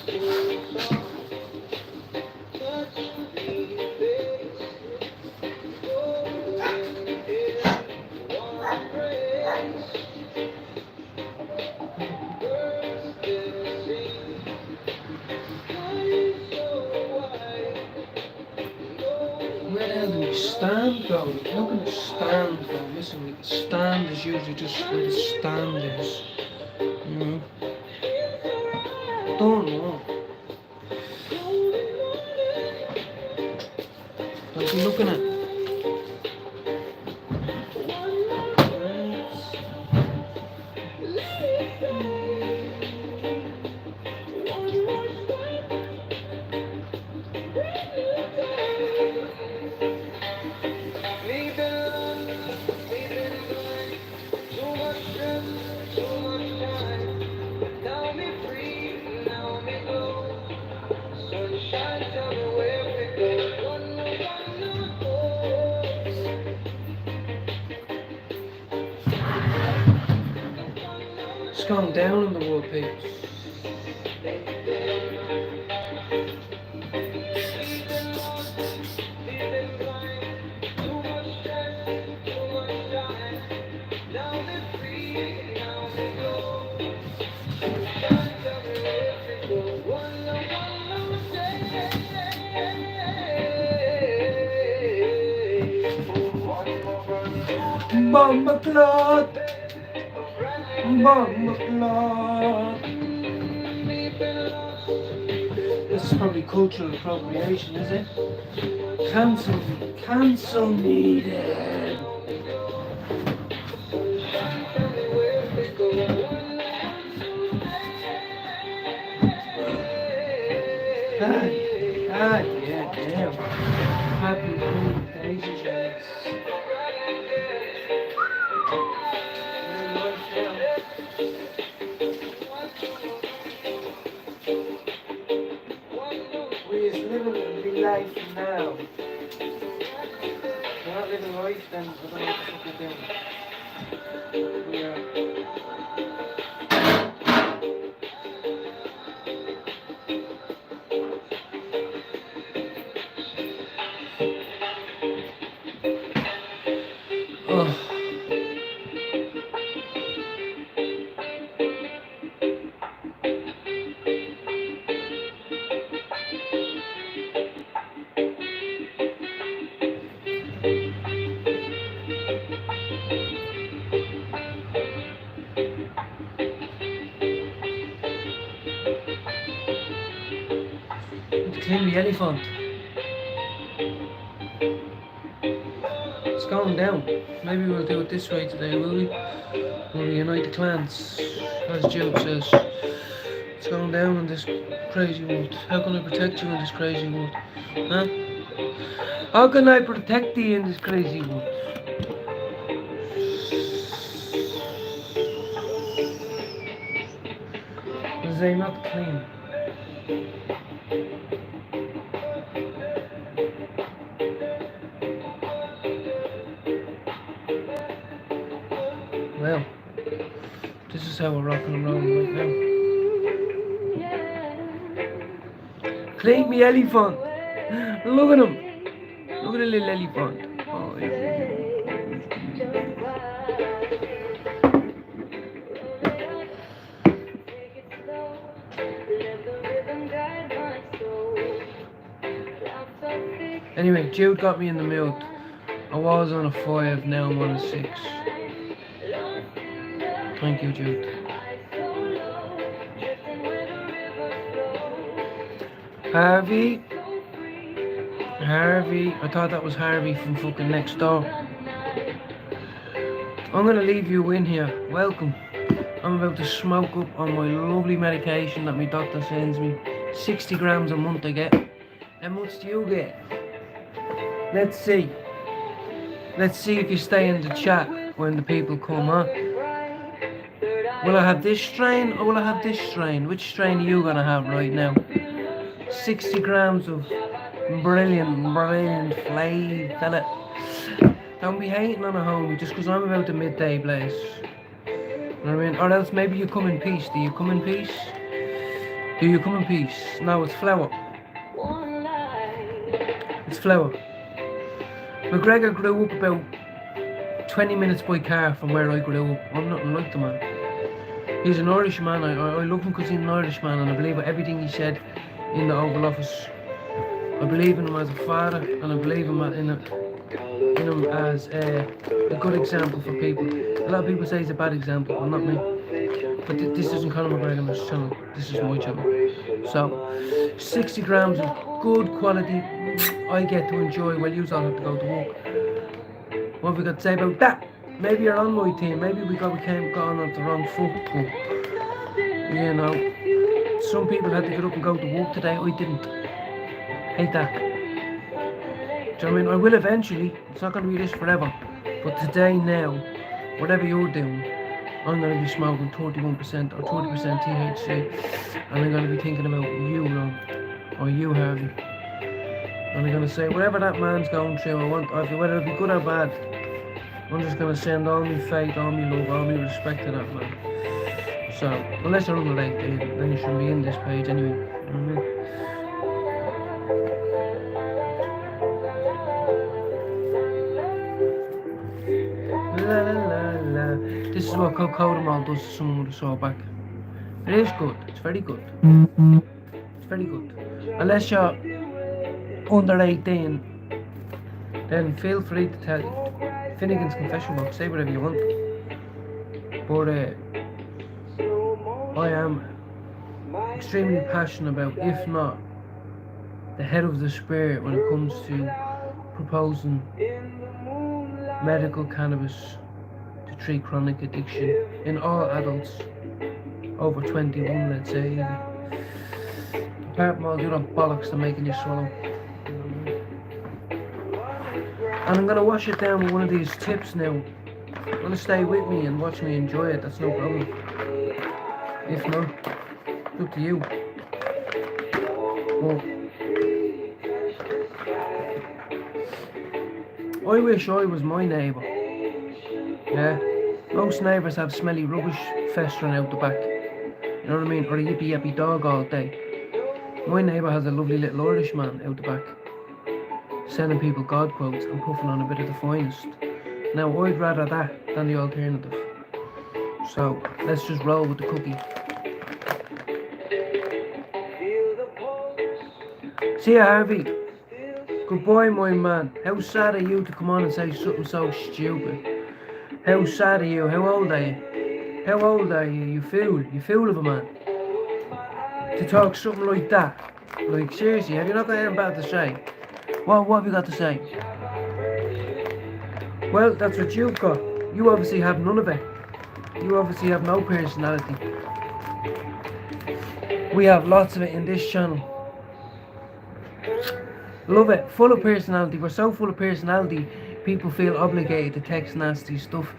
Where the hell do we stand go? How can a stand go? Listen, the stand is usually just where the stand is. You know? Don't know. What are you looking at? It's gone down in the world, people. Bomba clot, bomba clot. This is probably cultural appropriation, is it? Cancel needed. Yeah, damn. Happy days. We're just living the life now. We're not living life then, I don't know what the fuck we're doing. We are. Oh. Clean the elephant. It's going down. Maybe we'll do it this way today, will we? We'll unite the clans, as Jude says. It's going down in this crazy world. How can I protect you in this crazy world? Huh? How can I protect you in this crazy world? Because they're not clean. Well, this is how we're rocking and rolling right now. Clean me elephant. Look at him. Look at the little elephant. Oh, yeah. Anyway, Jude got me in the mood. I was on a 5, now I'm on a 6. Thank you, Jude. Harvey, I thought that was Harvey from fucking next door. I'm gonna leave you in here. Welcome. I'm about to smoke up on my lovely medication that my doctor sends me. 60 grams a month I get. How much do you get? Let's see. Let's see if you stay in the chat when the people come, huh? Will I have this strain or will I have this strain? Which strain are you gonna have right now? 60 grams of brilliant flavor, fella. Don't be hating on a homie just because I'm about the midday blaze. You know what I mean? Or else maybe you come in peace. Do you come in peace? Do you come in peace? No, it's flour. It's flour. McGregor grew up about 20 minutes by car from where I grew up. I'm nothing like the man. He's an Irishman. I love him because he's an Irishman, and I believe everything he said in the Oval Office. I believe in him as a father, and I believe in him as a good example for people. A lot of people say he's a bad example, but not me. But this isn't Conor McGregor's channel. This is my channel. So, 60 grams of good quality I get to enjoy while you all have to go to work. What have we got to say about that? Maybe you're on my team. Maybe we got on the wrong foot. But, you know, some people had to get up and go to work today. I didn't. Hate that. Do you know what I mean? I will eventually. It's not going to be this forever. But today, now, whatever you're doing, I'm going to be smoking 31% or 20% THC. And I'm going to be thinking about you, Ron. Or you, Harvey. And I'm going to say, whatever that man's going through, whether it be good or bad, I'm just going to send all my faith, all my love, all my respect to that man. So, unless you're under 18, then you shouldn't be in this page anyway. You know what I mean? La la la la. This is what Coca-Cola does to someone with a sore back. It is good. It's very good. It's very good. Unless you're under 18, then feel free to tell Finnegan's confession box. Say whatever you want. But I am extremely passionate about, if not the head of the spear when it comes to proposing medical cannabis to treat chronic addiction in all adults over 21, let's say. Apart from all the other bollocks they're making you swallow. And I'm going to wash it down with one of these tips now. You're going to stay with me and watch me enjoy it, that's no problem. If not, it's up to you. But I wish I was my neighbour. Yeah, most neighbours have smelly rubbish festering out the back. You know what I mean? Or a yippy yappy dog all day. My neighbour has a lovely little Irishman out the back, sending people God quotes and puffing on a bit of the finest. Now I'd rather that than the alternative. So let's just roll with the cookie. See ya, Harvey. Goodbye, my man. How sad are you to come on and say something so stupid? How sad are you? How old are you? How old are you? You fool. You fool of a man. To talk something like that. Like, seriously, have you not got anything bad to say? What have you got to say? Well, that's what you've got. You obviously have none of it. You obviously have no personality. We have lots of it in this channel. Love it. Full of personality. We're so full of personality, people feel obligated to text nasty stuff.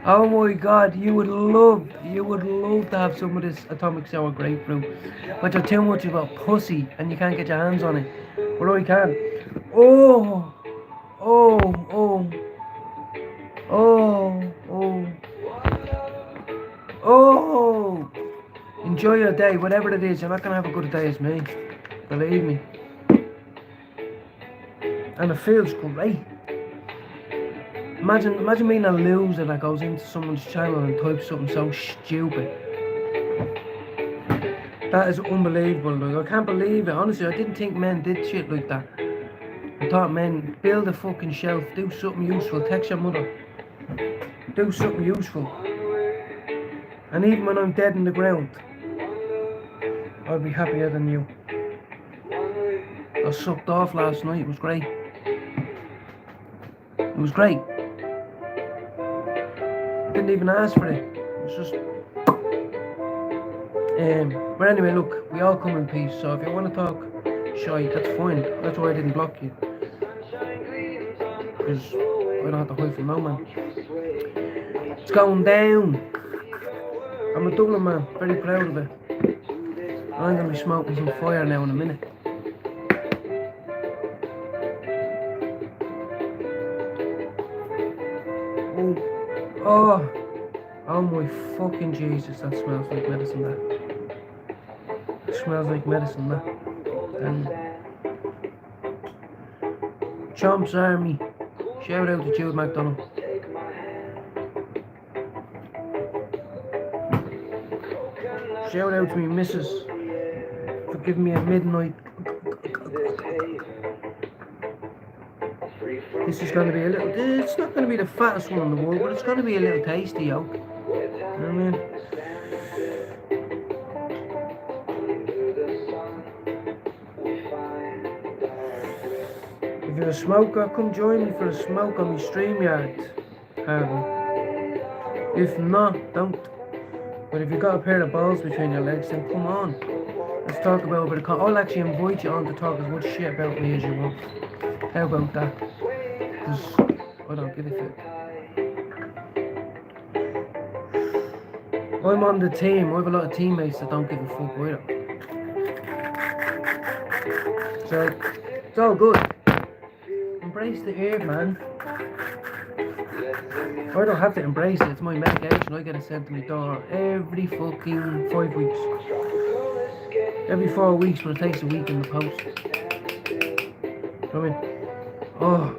Oh my God, you would love to have some of this atomic sour grapefruit. But you're too much of a pussy and you can't get your hands on it. But I can. Oh. Enjoy your day, whatever it is. You're not gonna have a good day as me. Believe me. And it feels great. Imagine being a loser that goes into someone's channel and types something so stupid. That is unbelievable. Like, I can't believe it. Honestly, I didn't think men did shit like that. I thought men build a fucking shelf, do something useful, text your mother, do something useful. And even when I'm dead in the ground, I'll be happier than you. I sucked off last night. It was great. It was great. Didn't even ask for it. It was just. But anyway, look, we all come in peace. So if you want to talk shy, that's fine. That's why I didn't block you. Because I don't have to hide from no man. It's going down. I'm a Dublin man. Very proud of it. I'm going to be smoking some fire now in a minute. Oh my fucking Jesus, that smells like medicine, that. It smells like medicine, that. And Chomps Army. Shout out to Jude McDonald. Shout out to me missus for giving me a midnight. This is going to be a little, it's not going to be the fattest one in the world, but it's going to be a little tasty yolk. You know what I mean? If you're a smoker, come join me for a smoke on my StreamYard. If not, don't. But if you've got a pair of balls between your legs, then come on. Let's talk about a bit of I'll actually invite you on to talk as much shit about me as you want. How about that? Because I don't give a fuck. I'm on the team. I have a lot of teammates that don't give a fuck either. So, it's all good. Embrace the air, man. I don't have to embrace it. It's my medication. I get it sent to my door every fucking 5 weeks. Every 4 weeks, but it takes a week in the post. I mean, oh,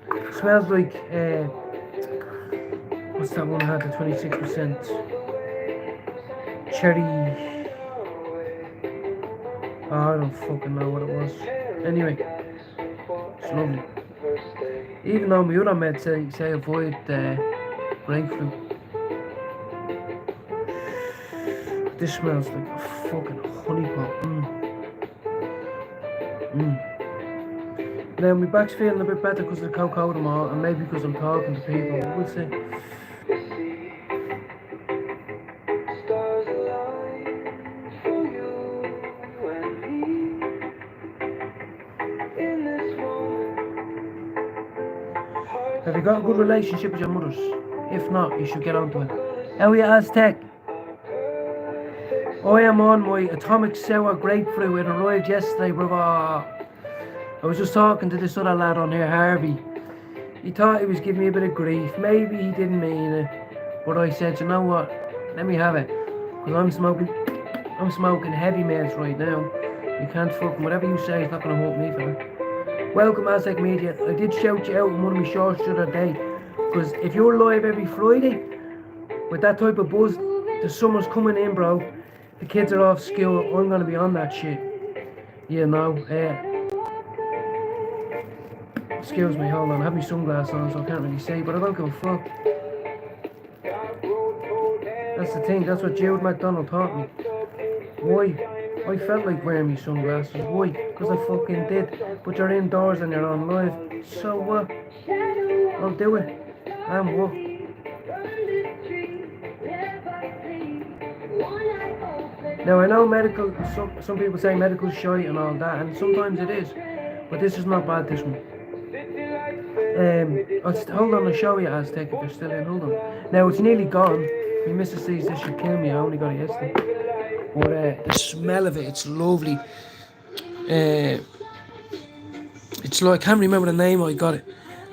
it smells like, what's that one I had, the 26% cherry, oh, I don't fucking know what it was. Anyway, it's lovely. Even though my other meds say avoid grapefruit. This smells like a fucking honey pot. Now my back's feeling a bit better because of the cocoa tomorrow, and maybe because I'm talking to people. We'll see. Have you got a good relationship with your mothers? If not, you should get onto it. How are you, Aztec? I am on my atomic sour grapefruit. It arrived yesterday, brother. I was just talking to this other lad on here, Harvey. He thought he was giving me a bit of grief. Maybe he didn't mean it. But I said, you know what? Let me have it. Because I'm smoking heavy meds right now. You can't fucking, whatever you say is not going to hurt me, fella. Welcome, Aztec Media. I did shout you out in one of my shorts the other day. Because if you're live every Friday, with that type of buzz, the summer's coming in, bro. The kids are off school. I'm going to be on that shit. You know. Excuse me, hold on. I have my sunglasses on, so I can't really see. But I don't give a fuck. That's the thing. That's what Jude McDonald taught me. Why? I felt like wearing my sunglasses. Why? Because I fucking did. But you're indoors and you're on live. So what? I'll do it. And what? Now I know medical, some people say medical shite and all that, and sometimes it is. But this is not bad, this one. Hold on, I'll show you, Aztec, if you're still in. Hold on. Now it's nearly gone. My missus sees this should kill me. I only got it yesterday. But the smell of it, it's lovely. It's like, I can't remember the name I got it,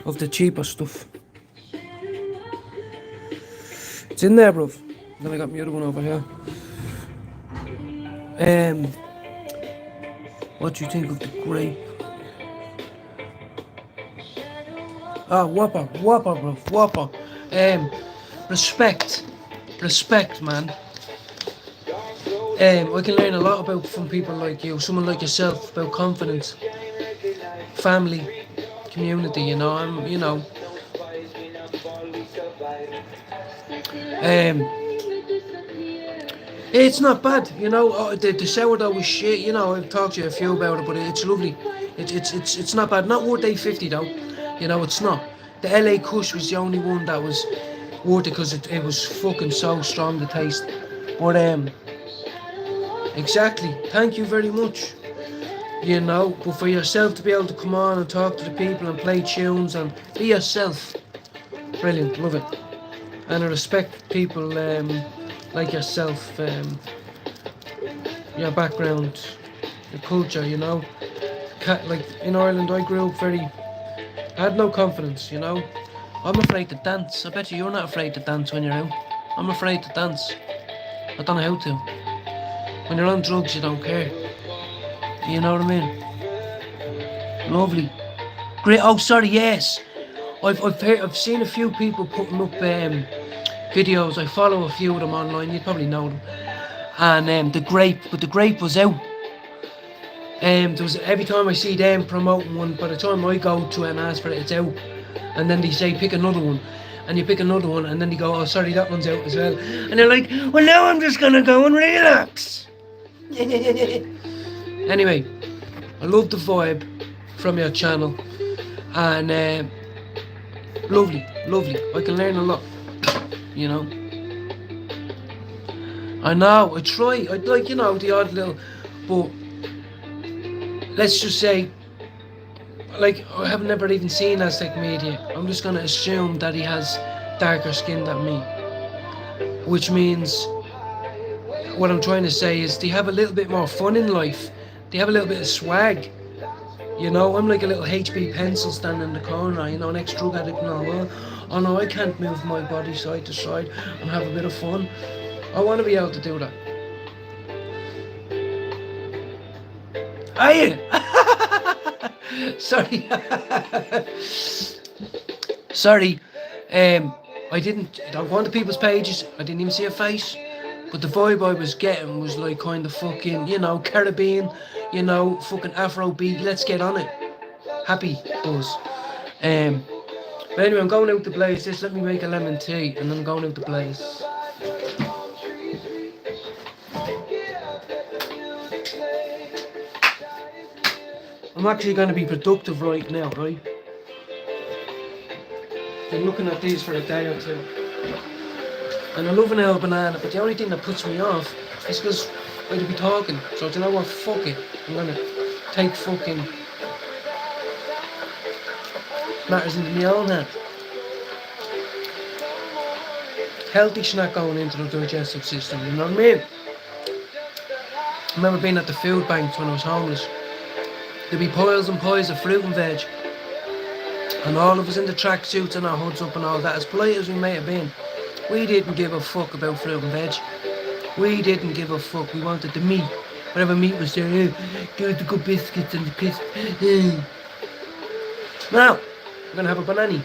of the cheaper stuff. It's in there, bruv. Then I got my other one over here. What do you think of the grape? Ah, whopper, bruv, whopper. Respect, man. I can learn a lot from people like you, someone like yourself, about confidence, family, community. You know, it's not bad. You know, the sourdough was shit. You know, I've talked to you a few about it, but it's lovely. It's not bad. Not worth $8.50 though. You know, it's not. The LA Kush was the only one that was worth it because it was fucking so strong, the taste. But exactly. Thank you very much. You know, but for yourself to be able to come on and talk to the people and play tunes and be yourself, brilliant. Love it. And I respect people like yourself, your background, your culture. You know, like in Ireland, I grew up I had no confidence, you know. I'm afraid to dance. I bet you're not afraid to dance when you're out. I'm afraid to dance. I don't know how to. When you're on drugs, you don't care. You know what I mean? Lovely. Great. Oh, sorry. Yes, I've seen a few people putting up videos. I follow a few of them online. You probably know them. And the grape was out. There was every time I see them promoting one. By the time I go to and ask for it, it's out. And then they say pick another one, and you pick another one, and then they go, oh sorry, that one's out as well. And they're like, well now I'm just gonna go and relax. Anyway, I love the vibe from your channel, and lovely. I can learn a lot, you know. I know. I'd like, the odd little, but let's just say, like, I have never even seen Aztec Media. I'm just gonna assume that he has darker skin than me, which means what I'm trying to say is they have a little bit more fun in life. They have a little bit of swag. You know, I'm like a little HB pencil standing in the corner, an ex-drug addict and all. Well, oh no, I can't move my body side to side and have a bit of fun. I want to be able to do that. Are you? Sorry. Sorry. I didn't go onto people's pages. I didn't even see a face. But the vibe I was getting was like kind of fucking, Caribbean, fucking Afrobeat. Let's get on it. Happy buzz. But anyway, I'm going out to blaze this. Let me make a lemon tea and then I'm going out to blaze. I'm actually going to be productive right now, right? Been looking at these for a day or two. And I love an old banana, but the only thing that puts me off is because I'd be talking. So do you know what? Fuck it. I'm going to take fucking matters into my own hand. Healthy snack going into the digestive system, you know what I mean? I remember being at the food banks when I was homeless. There'd be piles and piles of fruit and veg. And all of us in the tracksuits and our hoods up and all that, as polite as we may have been, we didn't give a fuck about fruit and veg. We didn't give a fuck. We wanted the meat. Whatever meat was there, give us the good biscuits and the crisp. Now, I'm going to have a banana.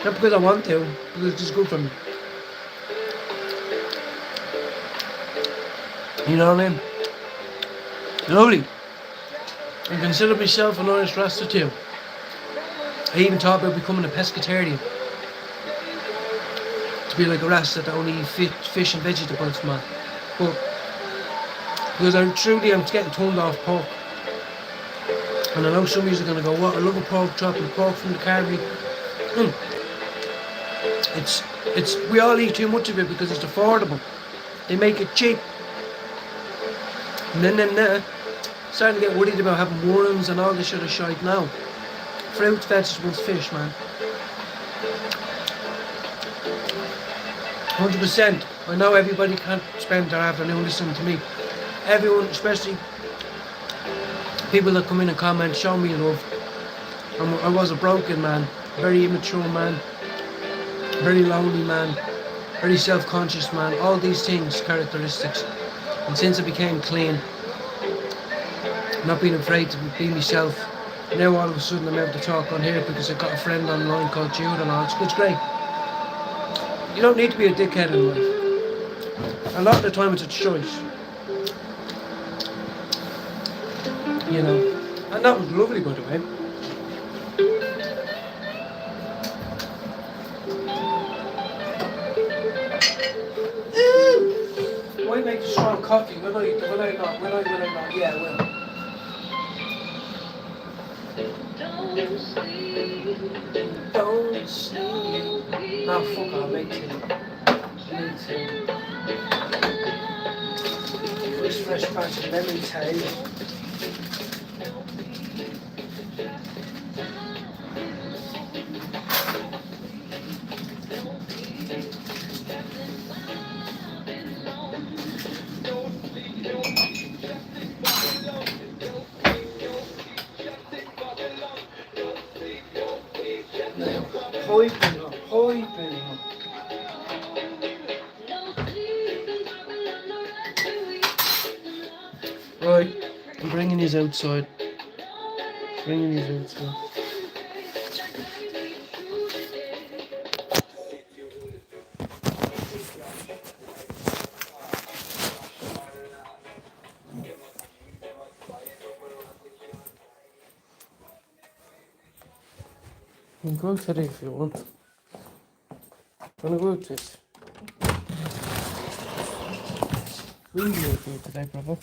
Not because I want to, because it's just good for me. You know what I mean? Lovely. I consider myself an Irish Rasta too. I even thought about becoming a pescatarian. To be like a Rasta that only eat fish and vegetables, man. But because I'm getting turned off pork. And I know some of you are going to go, what? I love a pork chop and pork from the carvery. We all eat too much of it because it's affordable. They make it cheap. And then starting to get worried about having worms and all this sort of shite now. Fruits, vegetables, fish, man. 100%. I know everybody can't spend their afternoon listening to me. Everyone, especially people that come in and comment, show me love. I was a broken man, very immature man, very lonely man, very self-conscious man. All these things, characteristics. And since I became clean, not being afraid to be myself, now all of a sudden I'm able to talk on here because I've got a friend online called Jude and all. It's great. You don't need to be a dickhead in life. A lot of the time it's a choice. And that was lovely, by the way. Why make a strong coffee? Will I not? Yeah, I will. Don't sleep. Now fuck, I'll make tea. First fresh batch of lemon tea. piping hot, piping hot. Right, I'm bringing these outside. Bringing these outside. You can go out today if you want. Wanna go out this? Windy out here today, brother.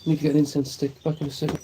Need to get an incense stick back in a second.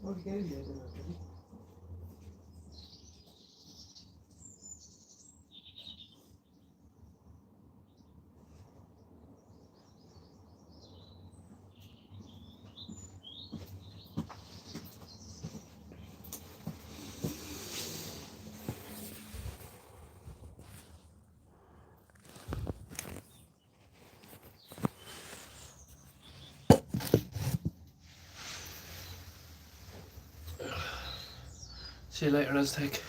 What are you getting there? See you later, Aztec.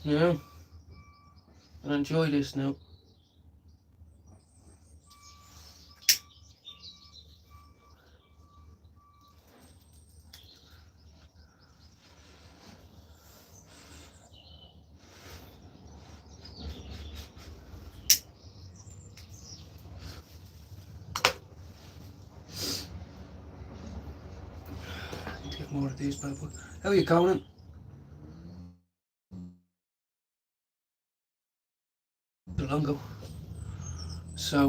Yeah. And enjoy this now. Get more of these, people. How are you, Conan? Long ago. So,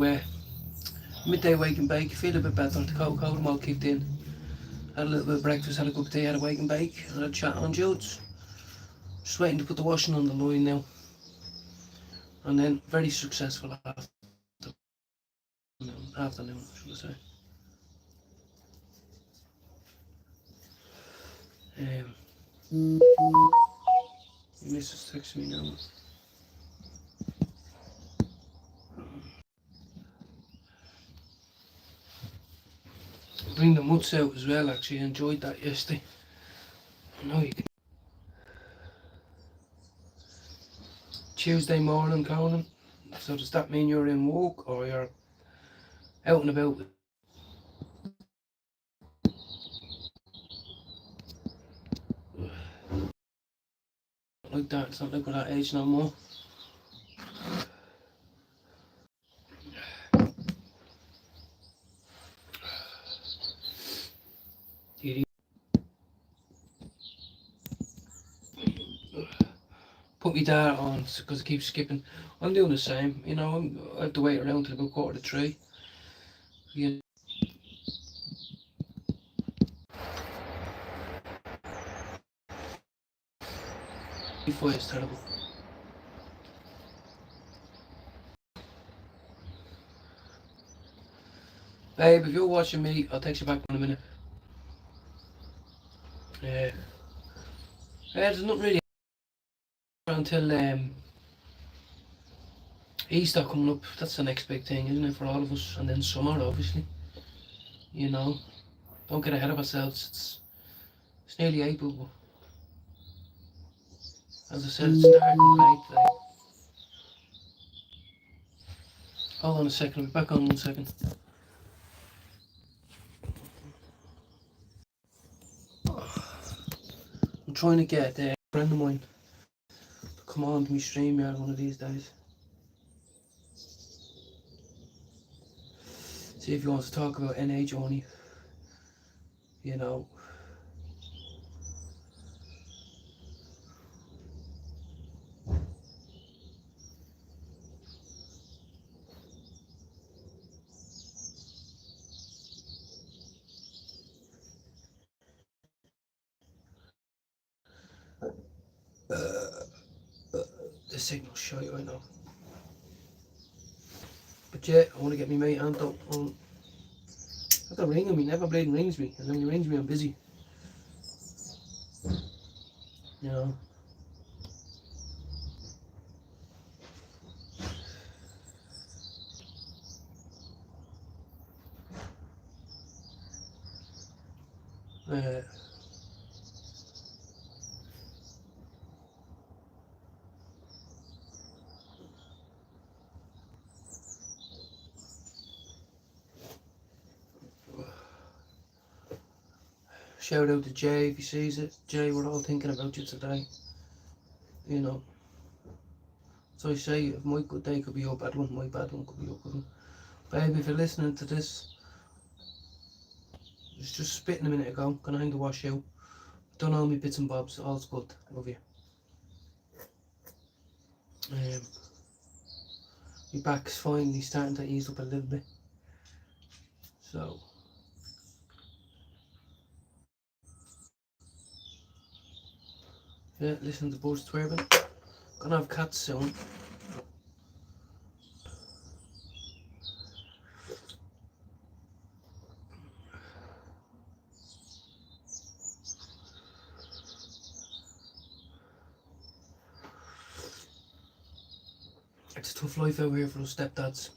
midday wake and bake. Feel a bit better. The cold all kicked in. Had a little bit of breakfast, had a cup of tea, had a wake and bake, and had a chat on Jude's. Just waiting to put the washing on the line now. And then very successful afternoon, should I say. Mrs. texts me now. Bring the mutts out as well, actually. I enjoyed that yesterday. No, you can. Tuesday morning, Conan. So does that mean you're in work or you're out and about? Like that, it's not like we're that age no more. Put me data on because it keeps skipping. I'm doing the same, you know. I have to wait around till about 2:45. Yeah. Wi-Fi is terrible. Babe, if you're watching me, I'll text you back in a minute. Yeah. There's nothing really until Easter coming up. That's the next big thing, isn't it, for all of us? And then summer, obviously. You know, don't get ahead of ourselves. It's nearly April, but as I said, it's starting late today. Hold on a second, I'll be back on 1 second. I'm trying to get a friend of mine to come on to my StreamYard one of these days. See if he wants to talk about NA journey. You know. The signal's shite right now. But yeah, I want to get my mate Anto on. I have to ring him, he never bloody rings me. And then when he rings me, I'm busy. You know. Shout out to Jay if he sees it. Jay, we're all thinking about you today. You know. So I say, if my good day could be your bad one, my bad one could be your good one. Baby, if you're listening to this, it's just spitting a minute ago. Gonna hang the wash out. Done all my bits and bobs. All's good. Love you. My back's finally starting to ease up a little bit. So. Yeah, listen to the birds twerping. Gonna have cats soon. It's a tough life out here for us stepdads,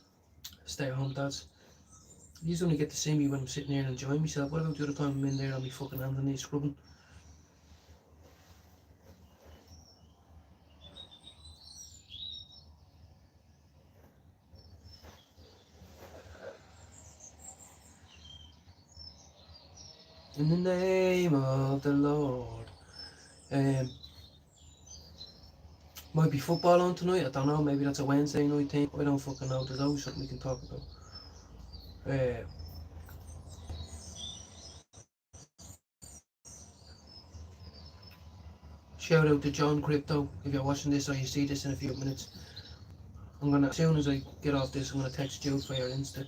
stay-at-home dads. You only get to see me when I'm sitting here and enjoying myself. What about the other time I'm in there on my fucking hands and knees scrubbing? In the name of the Lord. Might be football on tonight, I don't know, maybe that's a Wednesday night thing. I don't fucking know, there's always something we can talk about. Shout out to John Crypto, if you're watching this or you see this in a few minutes. I'm gonna, as soon as I get off this, I'm gonna text you for your Insta.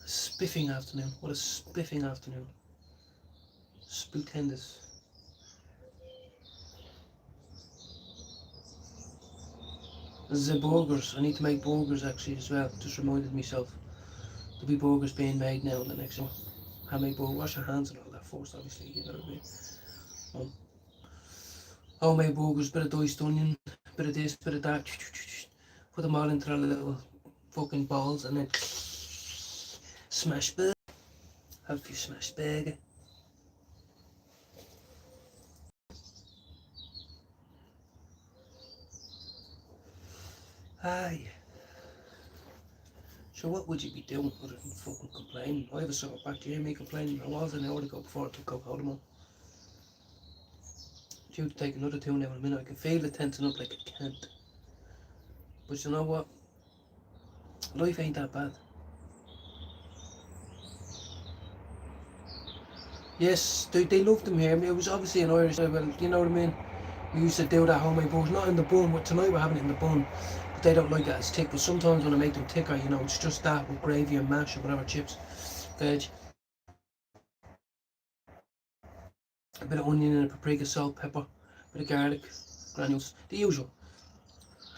Spiffing afternoon. What a spiffing afternoon. Stupendous. The burgers. I need to make burgers actually as well. Just reminded myself. There'll be burgers being made now in the next one. Handmade burger. Wash your hands and all that first, obviously. You know what I mean? Homemade burgers, bit of diced onion, bit of this, bit of that. Put them all into their little fucking balls and then smash burger. Have a few smash burger. Aye. So what would you be doing other than fucking complaining? I ever saw it back, do you hear me complaining? I was an hour ago before I took out Hodemon. Due to take another 2 now in a minute. I can feel it tensing up like I can't. But you know what? Life ain't that bad. Yes, they loved him here. I mean, it was obviously an Irish, well, you know what I mean? We used to do that homemade burgers, not in the bun, but tonight we're having it in the bun. But they don't like it as thick. But sometimes when I make them thicker, you know, it's just that with gravy and mash or whatever, chips, veg. A bit of onion and a paprika, salt, pepper, a bit of garlic, granules, the usual.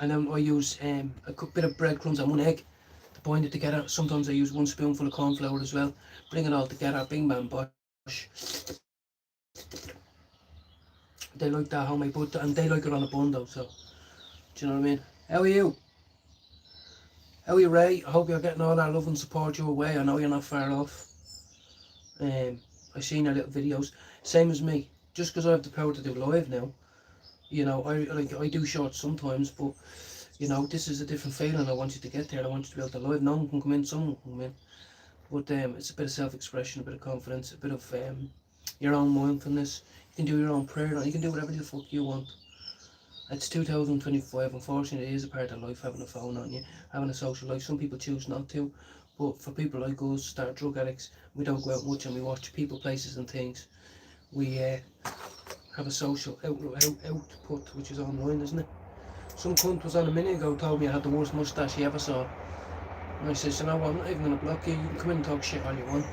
And then I use a bit of breadcrumbs and one egg to bind it together. Sometimes I use 1 spoonful of corn flour as well. Bring it all together, bing bang bosh. They like that homemade butter, and they like it on a bun though, so do you know what I mean? How are you? How are you, Ray? I hope you're getting all that love and support your way. I know you're not far off. I've seen your little videos. Same as me. Just because I have the power to do live now, you know, I do shorts sometimes, but you know, this is a different feeling. I want you to get there. I want you to be able to live. No one can come in, someone can come in. But it's a bit of self-expression, a bit of confidence, a bit of your own mindfulness. You can do your own prayer. You can do whatever the fuck you want. It's 2025. Unfortunately, it is a part of life having a phone on you, having a social life. Some people choose not to, but for people like us that are drug addicts, we don't go out much and we watch people, places, and things. We have a social output, which is online, isn't it? Some cunt was on a minute ago, told me I had the worst moustache he ever saw. And I said, you know what, I'm not even going to block you. You can come in and talk shit all you want.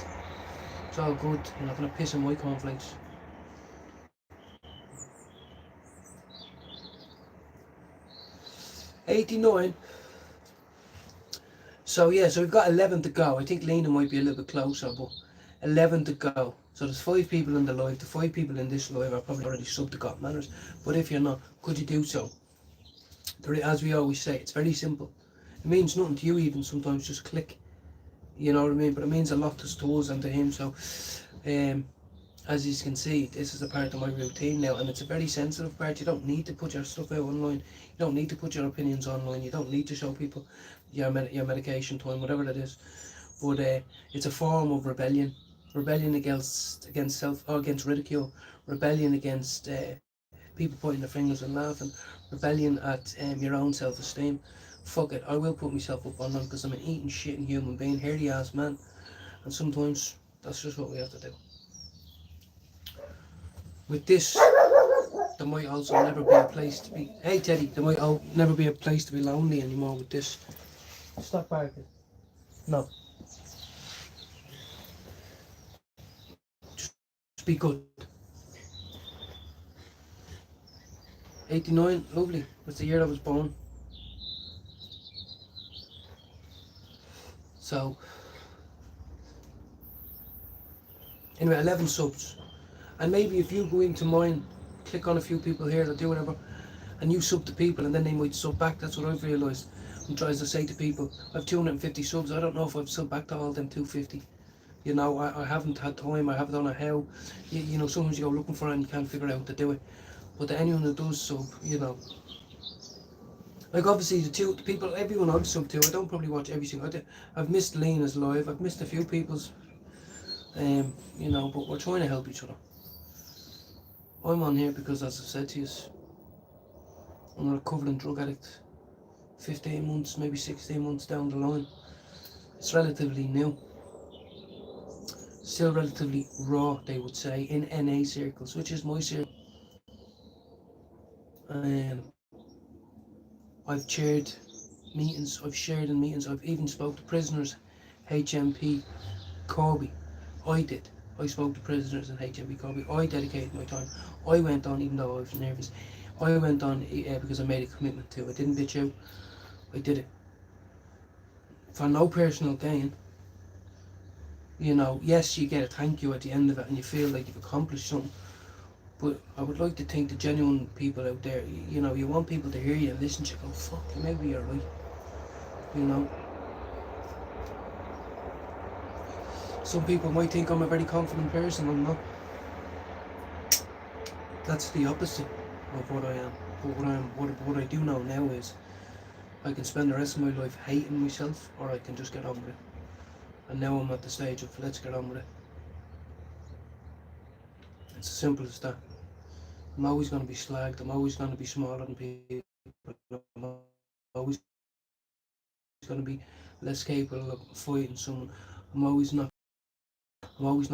It's all good. You're not going to piss in my cornflakes. $89. So yeah, so we've got 11 to go. I think Lena might be a little bit closer, but 11 to go. So there's 5 people in the live. The 5 people in this live are probably already subbed to Got Manners. But if you're not, could you do so? As we always say, it's very simple. It means nothing to you even sometimes, just click. You know what I mean? But it means a lot to us and to him. So as you can see, this is a part of my routine now, and it's a very sensitive part. You don't need to put your stuff out online. You don't need to put your opinions online. You don't need to show people your medication time, whatever that is. But it's a form of rebellion against self, or against ridicule, rebellion against people pointing their fingers and laughing, rebellion at your own self-esteem. Fuck it, I will put myself up online because I'm an eating shitting human being, hairy ass man, and sometimes that's just what we have to do. With this, there might also never be a place to be. Hey Teddy, there might never be a place to be lonely anymore with this. Stop barking. No. Just be good. 89, lovely. That's the year I was born. So, anyway, 11 subs. And maybe if you go into mine, click on a few people here or do whatever, and you sub to people and then they might sub back. That's what I've realised. I'm trying to say to people, I have 250 subs. I don't know if I've subbed back to all them 250. You know, I haven't had time. I haven't done how. You know, sometimes you go looking for it and you can't figure out how to do it. But to anyone that does sub, you know, like obviously the people, everyone I've subbed to, I don't probably watch every single. I've missed Lena's live. I've missed a few people's. You know, but we're trying to help each other. I'm on here because, as I said to you, I'm a recovering drug addict. 15 months, maybe 16 months down the line. It's relatively new. Still relatively raw, they would say, in NA circles, which is my circle. I've chaired meetings, I've shared in meetings, I've even spoke to prisoners, HMP Corby. I spoke to prisoners in HMP Corby. I dedicated my time. I went on, even though I was nervous, I went on because I made a commitment to it. I didn't bitch out. I did it for no personal gain. You know, yes, you get a thank you at the end of it and you feel like you've accomplished something, but I would like to think the genuine people out there, you know, you want people to hear you and listen to you, go, fuck, maybe you're right, you know. Some people might think I'm a very confident person. I'm not. That's the opposite of what I am. But what I do know now is I can spend the rest of my life hating myself, or I can just get on with it. And now I'm at the stage of let's get on with it. It's as simple as that. I'm always going to be slagged. I'm always going to be smaller than people. I'm always going to be less capable of fighting someone. I'm always not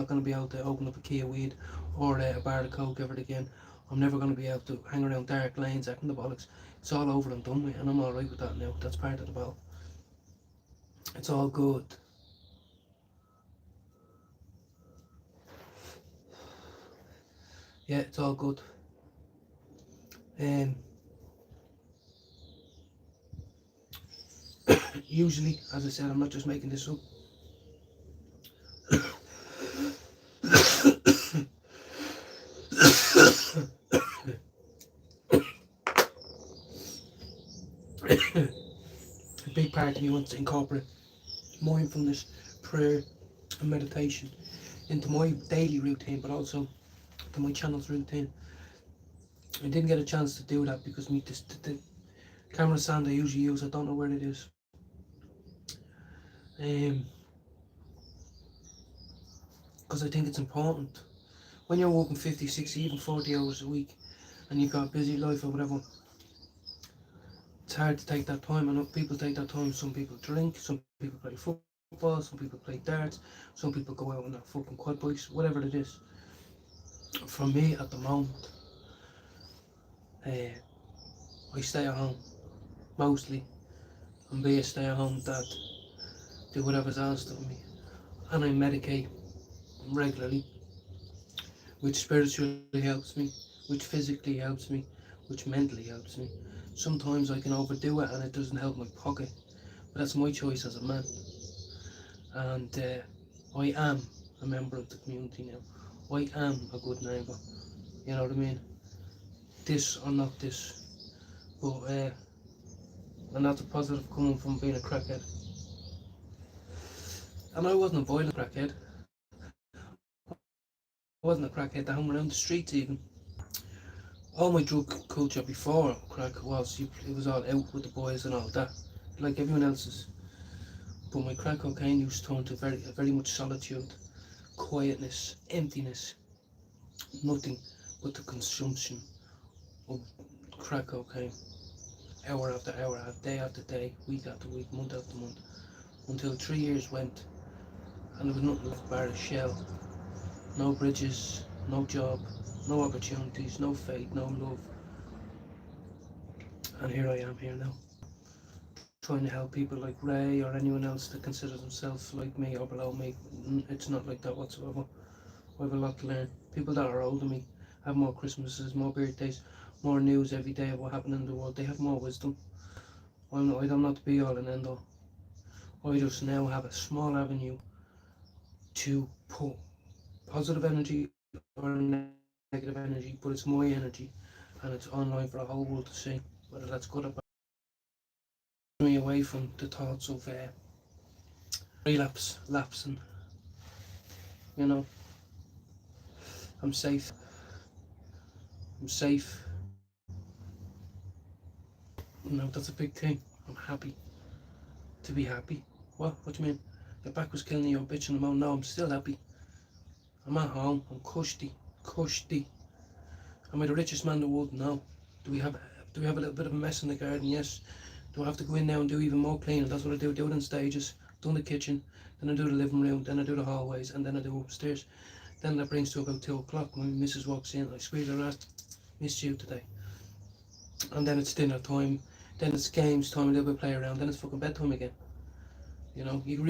going to be able to open up a key of weed or a bar of coke ever again. I'm never going to be able to hang around dark lanes acting the bollocks. It's all over and done with, and I'm alright with that now. That's part of the battle. It's all good. Yeah, it's all good. Usually, as I said, I'm not just making this up. A big part of me wants to incorporate mindfulness, prayer, and meditation into my daily routine, but also to my channel's routine. I didn't get a chance to do that because the camera stand I usually use, I don't know where it is. Because I think it's important. When you're working 50, 60, even 40 hours a week, and you've got a busy life or whatever, it's hard to take that time. And people take that time. Some people drink, some people play football, some people play darts, some people go out on their fucking quad bikes, whatever it is. For me, at the moment, I stay at home mostly, and be a stay-at-home dad, do whatever's asked of me, and I medicate regularly, which spiritually helps me, which physically helps me, which mentally helps me. Sometimes I can overdo it and it doesn't help my pocket, but that's my choice as a man. And I am a member of the community now. I am a good neighbour. You know what I mean? This or not this, but and that's a positive coming from being a crackhead. And I wasn't a violent crackhead. I wasn't a crackhead that hung around the streets even. All my drug culture before crack was, it was all out with the boys and all that, like everyone else's. But my crack cocaine use turned to very much solitude, quietness, emptiness, nothing but the consumption of crack cocaine, hour after hour, day after day, week after week, month after month, until 3 years went, and there was nothing left bar a shell. No bridges, no job, no opportunities, no faith, no love. And here I am here now, trying to help people like Ray or anyone else that consider themselves like me or below me. It's not like that whatsoever. I have a lot to learn. People that are older than me have more Christmases, more birthdays, more news every day of what happened in the world. They have more wisdom. I'm not the be all and end all. I just now have a small avenue to put positive energy or negative energy, but it's my energy and it's online for a whole world to see, whether that's good or bad. Me away from the thoughts of lapsing, you know. I'm safe. I'm safe. You know, that's a big thing. I'm happy to be happy. What do you mean? Your back was killing you, you're bitching about. No, I'm still happy. I'm at home. I'm cushy. Am I the richest man in the world? No. Do we have a little bit of a mess in the garden? Yes. Do I have to go in now and do even more cleaning? That's what I do. Do it in stages. Done the kitchen, then I do the living room, then I do the hallways, and then I do upstairs. Then that brings to about 2 o'clock when Mrs. walks in. I squeeze her ass. Missed you today. And then it's dinner time. Then it's games time. A little bit play around. Then it's fucking bedtime again. You know, you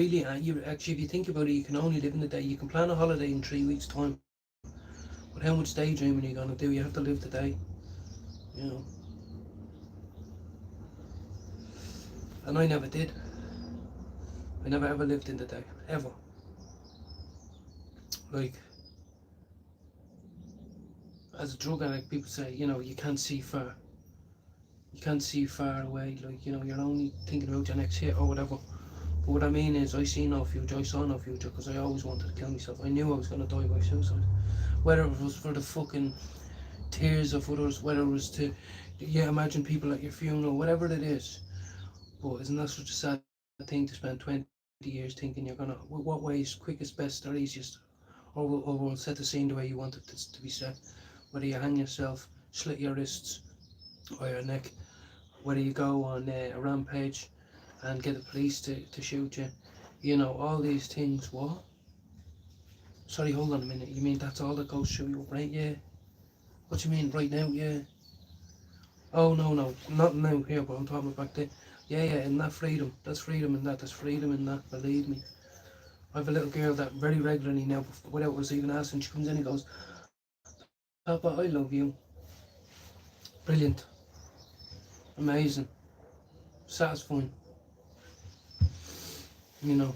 actually, if you think about it, you can only live in the day. You can plan a holiday in 3 weeks' time, but how much daydreaming are you gonna do? You have to live the day. You know. And I never did. I never ever lived in the day, ever. Like, as a drug addict, people say, you know, you can't see far. You can't see far away. Like, you know, you're only thinking about your next hit or whatever. But what I mean is, I see no future. I saw no future because I always wanted to kill myself. I knew I was going to die by suicide. Whether it was for the fucking tears of others, whether it was to, yeah, imagine people at your funeral, whatever it is. But isn't that such a sad thing to spend 20 years thinking you're going to, what way is quickest, best or easiest? Or will set the scene the way you want it to be set. Whether you hang yourself, slit your wrists or your neck, whether you go on a rampage and get the police to shoot you, you know, all these things. What? Sorry, hold on a minute. You mean that's all that goes through your brain? Yeah. What do you mean, right now? Yeah. Oh, no, no. Not now here, but I'm talking about back then. Yeah, yeah, and that freedom. That's freedom in that. There's freedom in that, believe me. I have a little girl that very regularly now, without us even asking, she comes in and goes, Papa, I love you. Brilliant. Amazing. Satisfying. You know.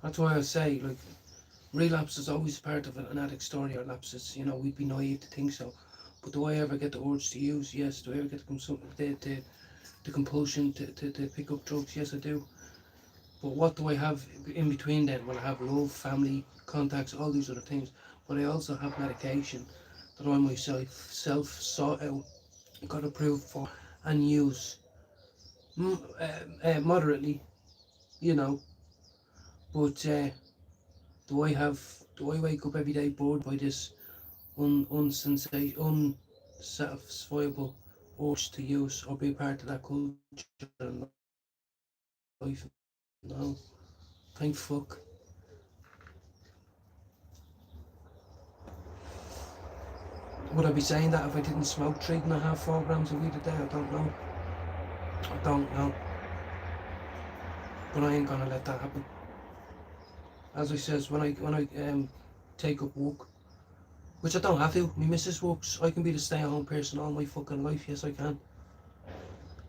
That's why I say, like, relapse is always part of an addict story, or lapses. You know, we'd be naive to think so. But do I ever get the urge to use? Yes. Do I ever get the compulsion to pick up drugs? Yes, I do. But what do I have in between then? Well, I have love, family, contacts, all these other things. But I also have medication that I myself sought out, got approved for, and use moderately, you know. But do I have? Do I wake up every day bored by this unsatisfiable urge to use or be part of that culture in life? No, thank fuck. Would I be saying that if I didn't smoke 3.5, 4 grams of weed a day? I don't know. I don't know. But I ain't gonna let that happen. As I says, when I take up work, which I don't have to. My missus works. I can be the stay-at-home person all my fucking life. Yes, I can.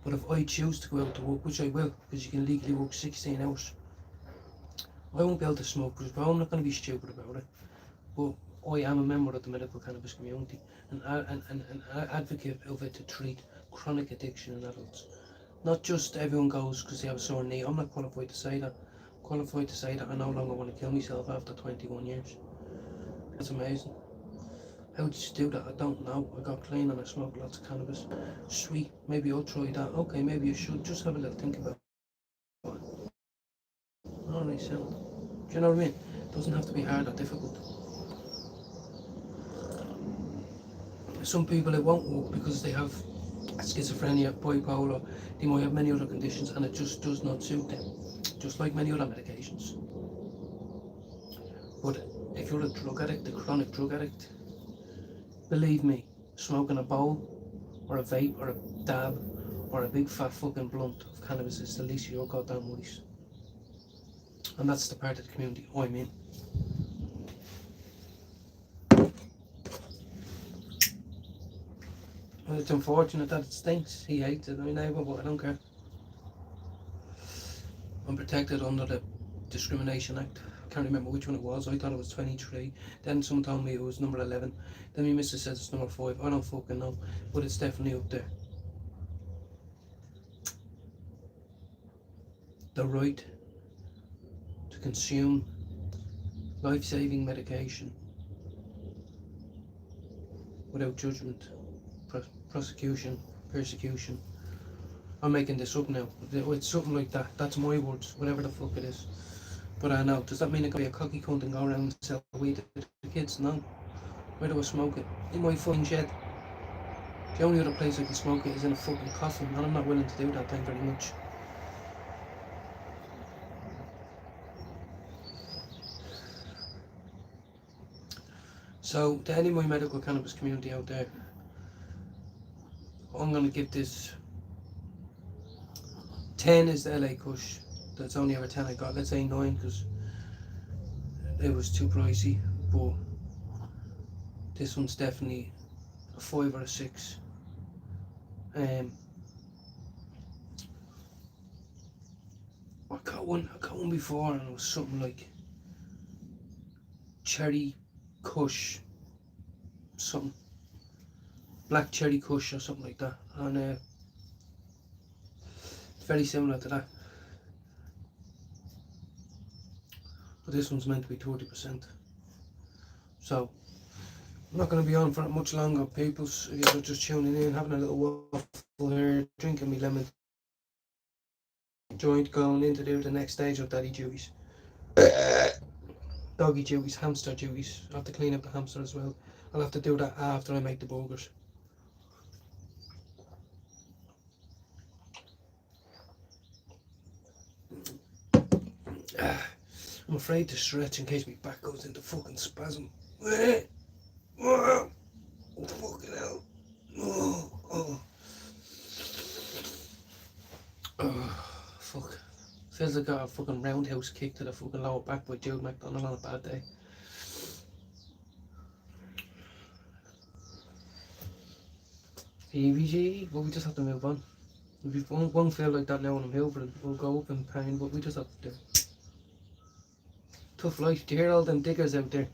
But if I choose to go out to work, which I will, because you can legally work 16 hours, I won't be able to smoke, because I'm not going to be stupid about it. But I am a member of the medical cannabis community, and an advocate of it to treat chronic addiction in adults. Not just everyone goes because they have a sore knee. I'm not qualified to say that. I'm qualified to say that I no longer want to kill myself after 21 years. That's amazing. How did you do that? I don't know. I got clean and I smoked lots of cannabis. Sweet. Maybe I'll try that. Okay, maybe you should. Just have a little think about it. Alright, sound. Do you know what I mean? It doesn't have to be hard or difficult. Some people it won't work because they have schizophrenia, bipolar, they might have many other conditions and it just does not suit them. Just like many other medications. But if you're a drug addict, a chronic drug addict, believe me, smoking a bowl or a vape or a dab or a big fat fucking blunt of cannabis is the least of your goddamn worries. And that's the part of the community I'm in. And it's unfortunate that it stinks. He hates it, my neighbour, but I don't care. I'm protected under the Discrimination Act. I can't remember which one it was. I thought it was 23. Then someone told me it was number 11. Then my missus says it's number 5. I don't fucking know. But it's definitely up there. The right to consume life-saving medication without judgment, prosecution, persecution. I'm making this up now. It's something like that. That's my words, whatever the fuck it is. But I know. Does that mean I can be a cocky cunt and go around and sell weed to the kids? No. Where do I smoke it? In my fucking shed. The only other place I can smoke it is in a fucking coffin, and I'm not willing to do that, thank you very much. So, to any of my medical cannabis community out there, I'm going to give this 10 is the LA Kush. That's only ever 10 I got. Let's say 9 because it was too pricey, but this one's definitely a 5 or a 6. I got one before and it was something like cherry kush, something black cherry kush or something like that, and it's very similar to that, but this one's meant to be 30%. So I'm not going to be on for it much longer, peoples. If you're just tuning in, having a little waffle here, drinking me lemon joint, going into the next stage of daddy duties. Doggy duties, hamster duties. I have to clean up the hamster as well. I'll have to do that after I make the burgers. I'm afraid to stretch in case my back goes into fucking spasm. Feels like I got a fucking roundhouse kick to the fucking lower back by Jude McDonald on a bad day. EVG, but we just have to move on. If you won't feel like that now when I'm hoovering, we'll go up in pain, but we just have to do it. Tough life. Do you hear all them diggers out there?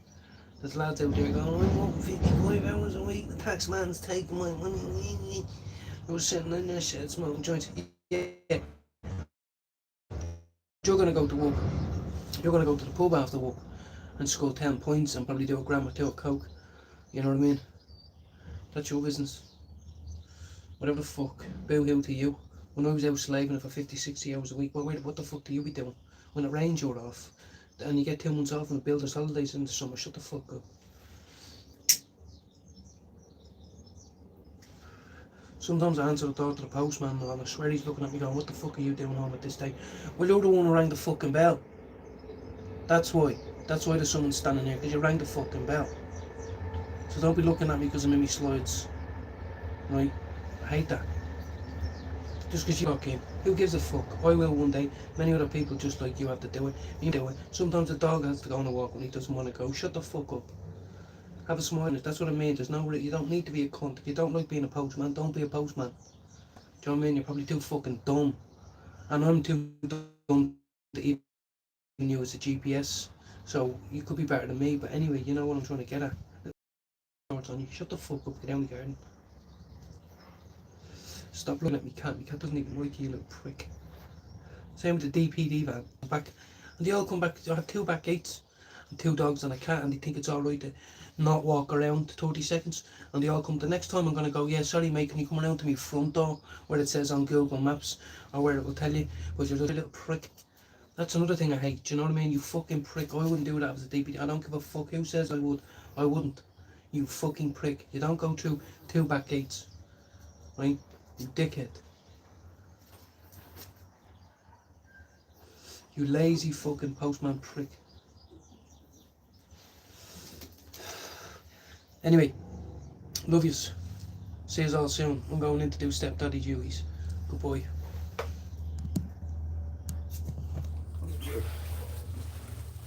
There's lads out there going, I'm working 55 hours a week, the tax man's taking my money. I was sitting in there shed smoking joints. Yeah. You're going to go to work. You're going to go to the pub after work and score 10 points and probably do a gram or two of coke. You know what I mean? That's your business. Whatever the fuck. Boo-hoo to you. When I was out slaving for 50, 60 hours a week, what the fuck do you be doing? When it rains you're off. And you get 2 months off and builders holidays in the summer. Shut the fuck up. Sometimes I answer the door to the postman and I swear he's looking at me going, what the fuck are you doing home at this time? Well, you're the one who rang the fucking bell. That's why. That's why there's someone standing here, because you rang the fucking bell. So don't be looking at me because I'm in my slides. Right? I hate that. Just because you walk in. Who gives a fuck? I will one day. Many other people just like you have to do it. You do it. Sometimes the dog has to go on a walk when he doesn't want to go. Shut the fuck up. Have a smile on it. That's what I mean. There's no, you don't need to be a cunt. If you don't like being a postman, don't be a postman. Do you know what I mean? You're probably too fucking dumb. And I'm too dumb to even use a GPS. So you could be better than me. But anyway, you know what I'm trying to get at. Shut the fuck up. Get down the garden. Stop looking at me cat. My cat doesn't even like you, little prick. Same with the DPD van. Back. And they all come back. I have 2 back gates. And 2 dogs and a cat. And they think it's alright to not walk around 30 seconds, and they all come. The next time I'm going to go, yeah, sorry mate, can you come around to my front door where it says on Google Maps, or where it will tell you, but you're just a little prick. That's another thing I hate. Do you know what I mean? You fucking prick. I wouldn't do that as a DPD. I don't give a fuck who says I would. I wouldn't. You fucking prick. You don't go through 2 back gates, right? You dickhead. You lazy fucking postman prick. Anyway, love yous. See yous all soon. I'm going in to do stepdaddy duties. Goodbye.